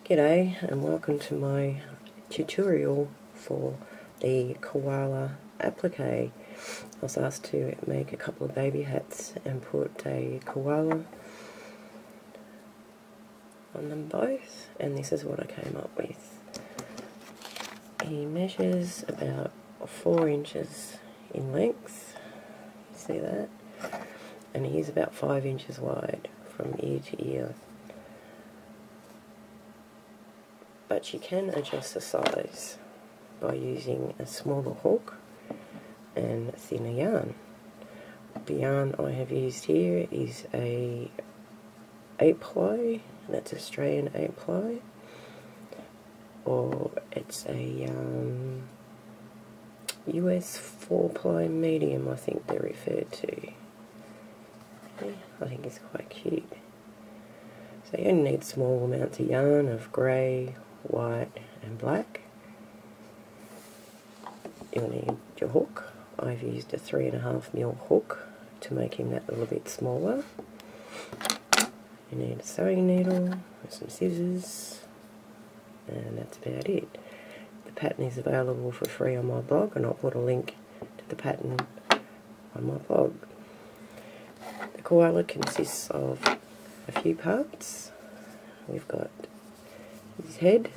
G'day and welcome to my tutorial for the Koala Applique. I was asked to make a couple of baby hats and put a koala on them both, and this is what I came up with. He measures about 4 inches in length, you see that, and he is about 5 inches wide from ear to ear. But you can adjust the size by using a smaller hook and thinner yarn. The yarn I have used here is a 8-ply, that's Australian 8-ply, or it's a US 4-ply medium, I think they're referred to. Yeah, I think it's quite cute. So you only need small amounts of yarn of grey, white and black. You'll need your hook. I've used a 3.5mm hook to make him that little bit smaller. You need a sewing needle with some scissors, and that's about it. The pattern is available for free on my blog, and I'll put a link to the pattern on my blog. The koala consists of a few parts. We've got his head,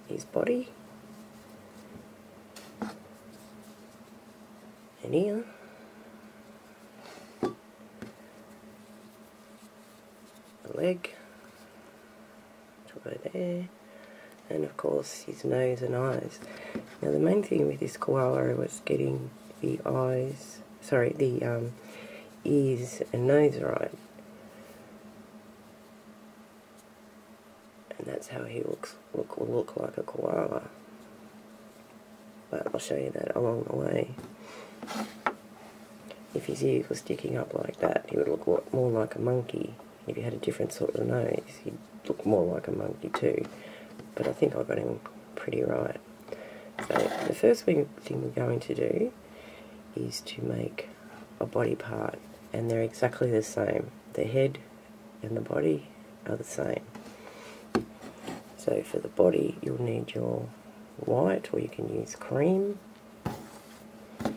his body, an ear, a leg, which will go there, and of course his nose and eyes. Now the main thing with this koala was getting the ears and nose right. And that's how he will look like a koala. But I'll show you that along the way. If his ears were sticking up like that, he would look more like a monkey. If he had a different sort of nose, he'd look more like a monkey too. But I think I got him pretty right. So the first thing we're going to do is to make a body part, and they're exactly the same. The head and the body are the same. So for the body, you'll need your white, or you can use cream. And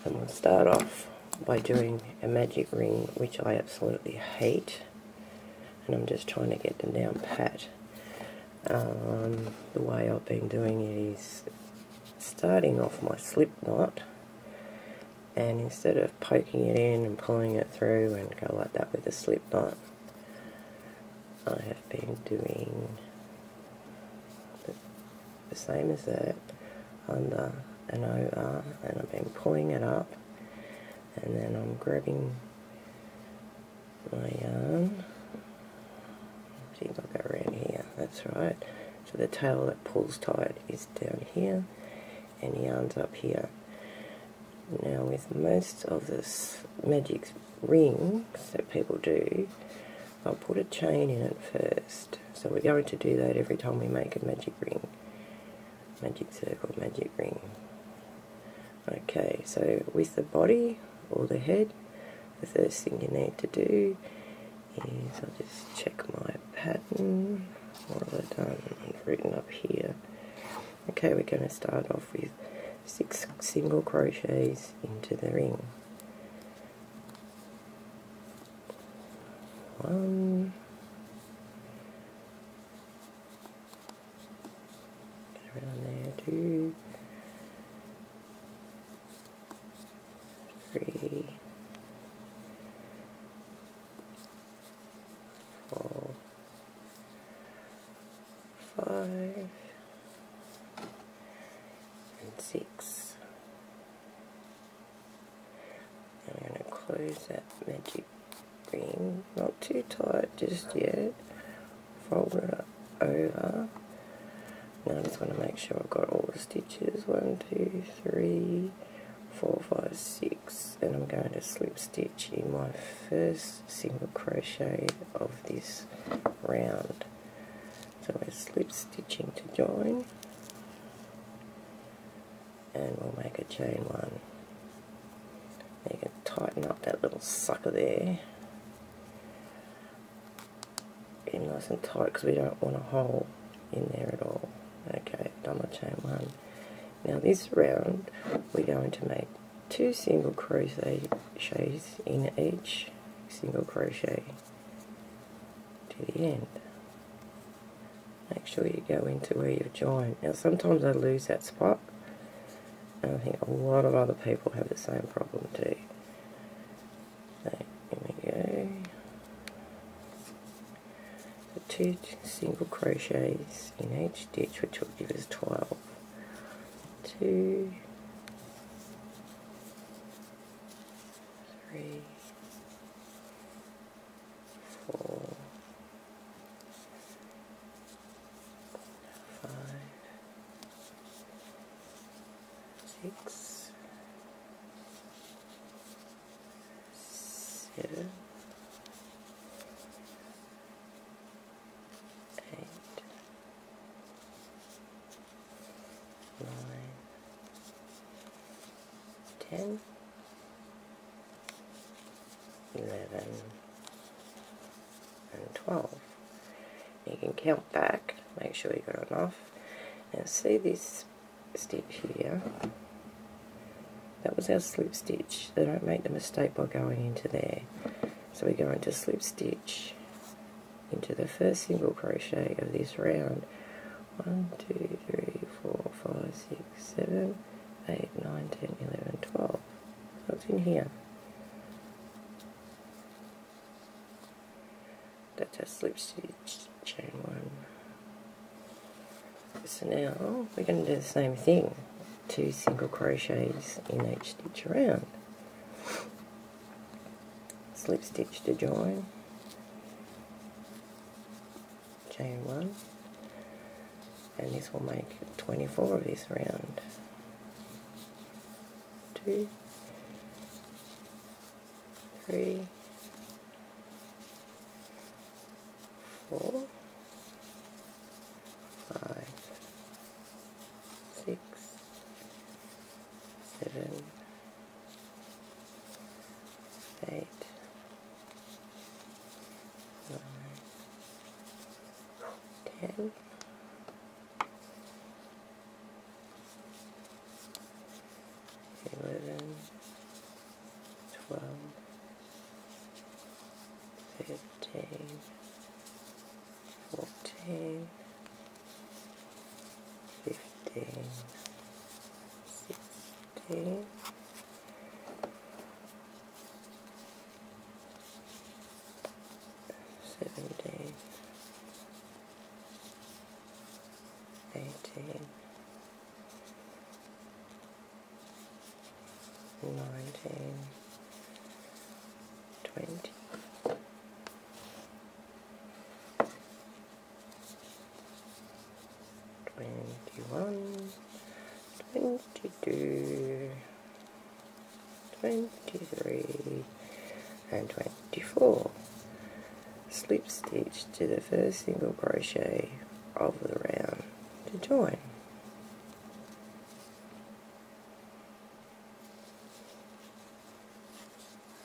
we'll start off by doing a magic ring, which I absolutely hate. And I'm just trying to get them down pat. The way I've been doing it is starting off my slip knot, and instead of poking it in and pulling it through and go like that with a slip knot, I have been doing the same as that, under and over, and I've been pulling it up, and then I'm grabbing my yarn. I think I'll go around here, that's right. So the tail that pulls tight is down here, and the yarn's up here. Now with most of this magic rings that people do, I'll put a chain in it first. So we're going to do that every time we make a magic ring. Magic circle, magic ring. Okay, so with the body or the head, the first thing you need to do is, I'll just check my pattern. What have I done? I've written up here. Okay, we're going to start off with 6 single crochets into the ring. 1, around there, 2, 3, 4, 5, and 6. And I'm going to close that magic ring, not too tight just yet. Fold it up over. Now I just want to make sure I've got all the stitches. 1, 2, 3, 4, 5, 6, and I'm going to slip stitch in my first single crochet of this round. So we're slip stitching to join, and we'll make a chain 1. You can tighten up that little sucker there. nice and tight because we don't want a hole in there at all. Okay, done my chain 1. Now this round we're going to make 2 single crochets in each single crochet to the end. Make sure you go into where you've joined. Now sometimes I lose that spot, and I think a lot of other people have the same problem too. So here we go. So 2 single crochets in each stitch, which will give us 12. 2, 3, 4, 5, 6, 7, 8, 9, 10, 11, and 12. You can count back, make sure you got enough. Now see this stitch here? That was our slip stitch, so don't make the mistake by going into there. So we're going to slip stitch into the first single crochet of this round. 1, 2, 3, 4, 5, 6, 7, 8, 9, 10, 11, 12. So it's in here. That's our slip stitch, chain 1. So now we're going to do the same thing. 2 single crochets in each stitch around. Slip stitch to join, chain 1, and this will make 24 of this round. 2, 3, 4, 5, 6, 7, 8, 9, 10, 11, 12, 13, 14, 15, 16, 17, 18, 19, 20, 21, 22, 23, and 24. Slip stitch to the first single crochet of the round to join.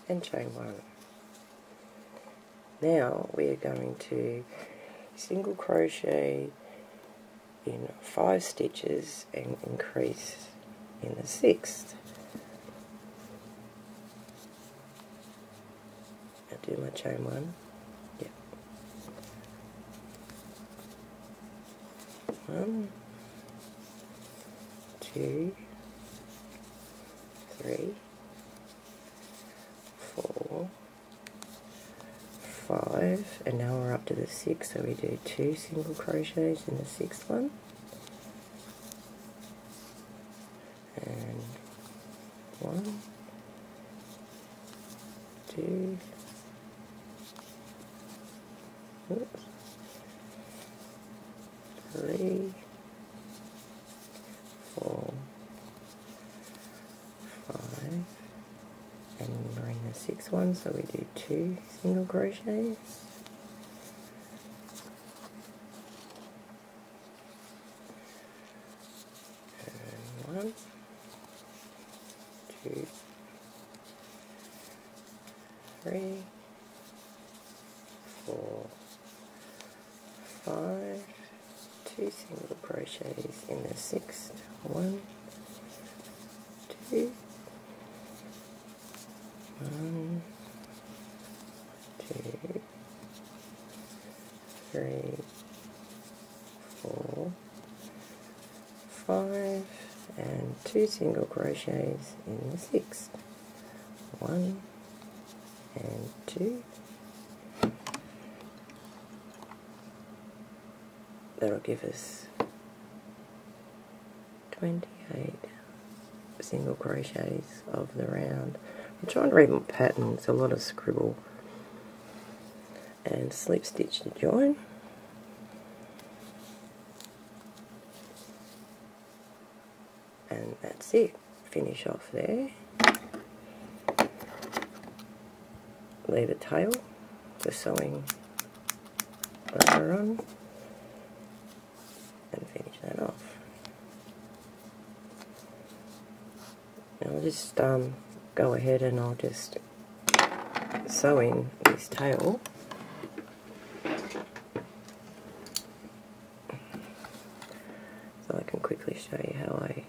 And chain 1. Now we are going to single crochet in 5 stitches and increase in the 6th. I'll do my chain 1. Yep. 1, 2, 3, 4, 5, and now we're up to the 6th, so we do 2 single crochets in the 6th one, and 1, 2, oops, 3, 4, 5, and we're in the 6th one, so we do 2 single crochets, and 1, 2, 3, 4, 5, 2 single crochets in the 6th, 1, 2, 1, 2, 3, 4, 5, and 2 single crochets in the 6th, 1 and 2. That'll give us 28 single crochets of the round. I'm trying to read my pattern, it's a lot of scribble. And slip stitch to join. And that's it. Finish off there. Leave a tail for sewing later on. And finish that off. I'll just go ahead and I'll just sew in this tail. So I can quickly show you how I